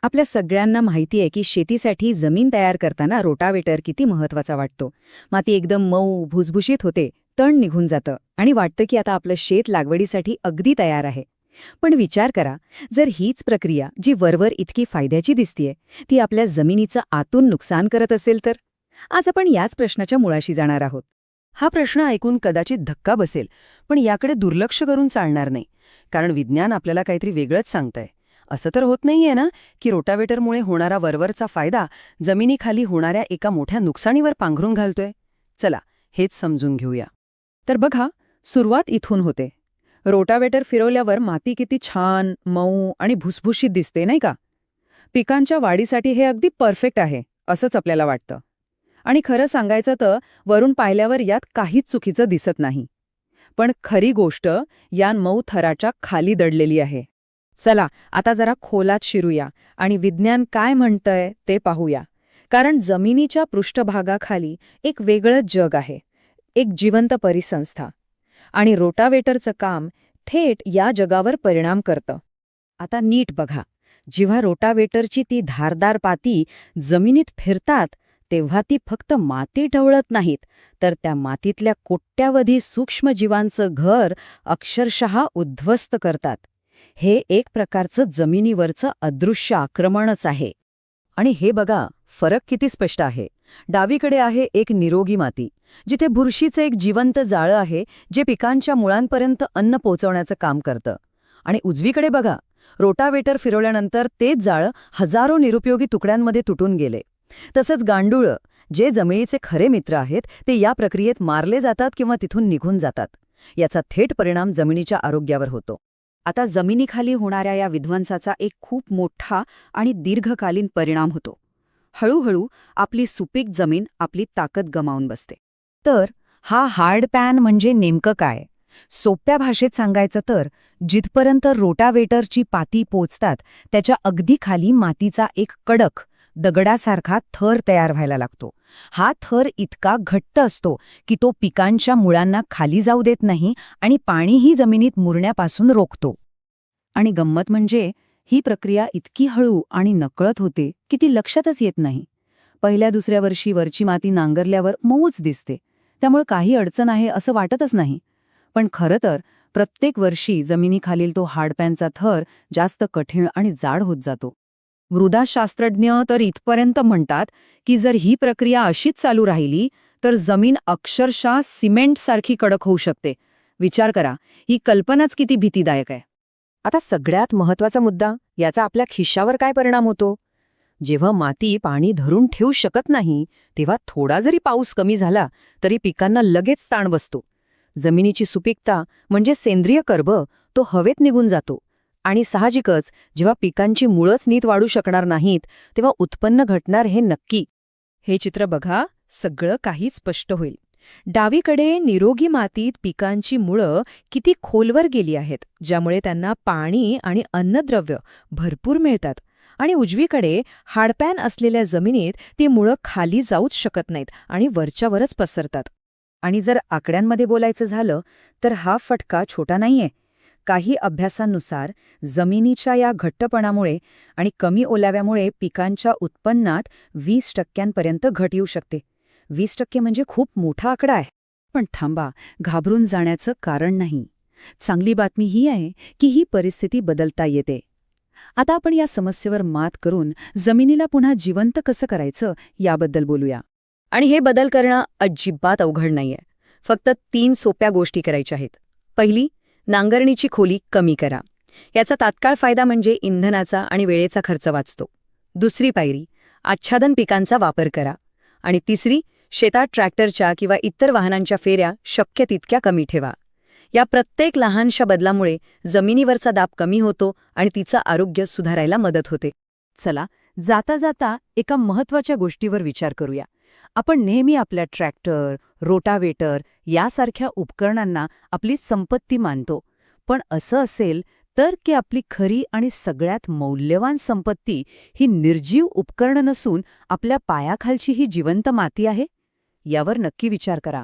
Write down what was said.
आपल्या सगळ्यांना माहिती आहे की शेतीसाठी जमीन तयार करताना रोटावेटर किती महत्वाचा वाटतो. माती एकदम मऊ भुसभुशीत होते, तण निघून जातं आणि वाटतं की आता आपलं शेत लागवडीसाठी अगदी तयार आहे. पण विचार करा, जर हीच प्रक्रिया जी वरवर इतकी फायद्याची दिसतीये ती आपल्या जमिनीचं आतून नुकसान करत असेल तर? आज आपण याच प्रश्नाच्या मुळाशी जाणार आहोत. हा प्रश्न ऐकून कदाचित धक्का बसेल, पण याकडे दुर्लक्ष करून चालणार नाही. कारण विज्ञान आपल्याला काहीतरी वेगळंच सांगतंय. असं तर होत नाहीये ना की रोटावेटरमुळे होणारा वरवरचा फायदा जमिनीखाली होणाऱ्या एका मोठ्या नुकसानीवर पांघरून घालतोय. चला हेच समजून घेऊया. तर बघा, सुरुवात इथून होते. रोटावेटर फिरवल्यावर माती किती छान मऊ आणि भुसभुशीत दिसते नाही का? पिकांच्या वाढीसाठी हे अगदी परफेक्ट आहे असंच आपल्याला वाटतं. आणि खरं सांगायचं तर वरून पाहिल्यावर यात काहीच चुकीचं दिसत नाही. पण खरी गोष्ट या मऊ थराच्या खाली दडलेली आहे. चला आता जरा खोलात शिरूया आणि विज्ञान काय म्हणतंय ते पाहूया. कारण जमिनीच्या पृष्ठभागाखाली एक वेगळंच जग आहे, एक जिवंत परिसंस्था. आणि रोटावेटरचं काम थेट या जगावर परिणाम करतं. आता नीट बघा, जेव्हा रोटावेटरची ती धारदार पाती जमिनीत फिरतात तेव्हा ती फक्त माती ढवळत नाहीत, तर त्या मातीतल्या कोट्यावधी सूक्ष्म जीवांचं घर अक्षरशः उद्ध्वस्त करतात. हे एक प्रकारचं जमिनीवरचं अदृश्य आक्रमणच आहे. आणि हे बघा, फरक किती स्पष्ट आहे. डावीकडे आहे एक निरोगी माती, जिथे बुरशीचं एक जिवंत जाळं आहे जे पिकांच्या मुळांपर्यंत अन्न पोहोचवण्याचं काम करतं. आणि उजवीकडे बघा, रोटावेटर फिरवल्यानंतर तेच जाळं हजारो निरुपयोगी तुकड्यांमध्ये तुटून गेले. तसंच गांडूळं, जे जमिनीचे खरे मित्र आहेत, ते या प्रक्रियेत मारले जातात किंवा तिथून निघून जातात. याचा थेट परिणाम जमिनीच्या आरोग्यावर होतो. आता जमिनीखाली होणाऱ्या या विध्वंसाचा एक खूप मोठा आणि दीर्घकालीन परिणाम होतो. हळूहळू आपली सुपीक जमीन आपली ताकद गमावून बसते. तर हा हार्ड पॅन म्हणजे नेमकं काय? सोप्या भाषेत सांगायचं तर जिथपर्यंत रोटावेटरची पाती पोचतात त्याच्या अगदी खाली मातीचा एक कडक दगडासारखा थर तयार व्हायला लागतो. हा थर इतका घट्ट असतो की तो पिकांच्या मुळांना खाली जाऊ देत नाही आणि पाणीही जमिनीत मुरण्यापासून रोखतो. आणि गंमत म्हणजे ही प्रक्रिया इतकी हळू आणि नकळत होते की ती लक्षातच येत नाही. पहिल्या दुसऱ्या वर्षी वरची माती नांगरल्यावर मऊच दिसते, त्यामुळे काही अडचण आहे असं वाटतच नाही. पण खरं तर प्रत्येक वर्षी जमिनीखालील तो हार्डपॅनचा थर जास्त कठीण आणि जाड होत जातो. मृदाशास्त्रज्ञ तर इथपर्यंत म्हणतात की जर ही प्रक्रिया अशीच चालू राहिली तर जमीन अक्षरशः सिमेंटसारखी कडक होऊ शकते. विचार करा, ही कल्पनाच किती भीतीदायक आहे. आता सगळ्यात महत्त्वाचा मुद्दा, याचा आपल्या खिशावर काय परिणाम होतो? जेव्हा माती पाणी धरून ठेवू शकत नाही, तेव्हा थोडा जरी पाऊस कमी झाला तरी पिकांना लगेच ताण बसतो. जमिनीची सुपीकता म्हणजे सेंद्रिय कर्ब तो हवेत निघून जातो. आणि साहजिकच जेव्हा पिकांची मुळंच नीट वाढू शकणार नाहीत तेव्हा उत्पन्न घटणार हे नक्की. हे चित्र बघा, सगळं काही स्पष्ट होईल. डावीकडे निरोगी मातीत पिकांची मुळं किती खोलवर गेली आहेत, ज्यामुळे त्यांना पाणी आणि अन्नद्रव्य भरपूर मिळतात. आणि उजवीकडे हाडपॅन असलेल्या जमिनीत ती मुळं खाली जाऊच शकत नाहीत आणि वरच्यावरच पसरतात. आणि जर आकड्यांमध्ये बोलायचं झालं तर हा फटका छोटा नाहीये. काही अभ्यासांनुसार जमिनीच्या या घट्टपणामुळे आणि कमी ओलाव्यामुळे पिकांच्या उत्पन्नात 20% घट येऊ शकते. 20% म्हणजे खूप मोठा आकडा आहे. पण थांबा, घाबरून जाण्याचं कारण नाही. चांगली बातमी ही आहे की ही परिस्थिती बदलता येते. आता आपण या समस्येवर मात करून जमिनीला पुन्हा जिवंत कसं करायचं याबद्दल बोलूया. आणि हे बदल करणं अजिबात अवघड नाहीये. फक्त 3 सोप्या गोष्टी करायच्या आहेत. पहिली, नांगरणीची खोली कमी करा. याचा तात्काळ फायदा म्हणजे इंधनाचा आणि वेळेचा खर्च वाचतो. दुसरी पायरी, आच्छादन पिकांचा वापर करा. आणि तिसरी, शेतात ट्रॅक्टरच्या किंवा इतर वाहनांच्या फेऱ्या शक्य तितक्या कमी ठेवा. या प्रत्येक लहानशा बदलामुळे जमिनीवरचा दाब कमी होतो आणि तिचं आरोग्य सुधारायला मदत होते. चला, जाता जाता एका महत्त्वाच्या गोष्टीवर विचार करूया. आपण नेहमी आपल्या ट्रॅक्टर, रोटावेटर यासारख्या उपकरणांना आपली संपत्ती मानतो. पण असं असेल तर की आपली खरी आणि सगळ्यात मौल्यवान संपत्ती ही निर्जीव उपकरणं नसून आपल्या पायाखालची ही जिवंत माती आहे? यावर नक्की विचार करा.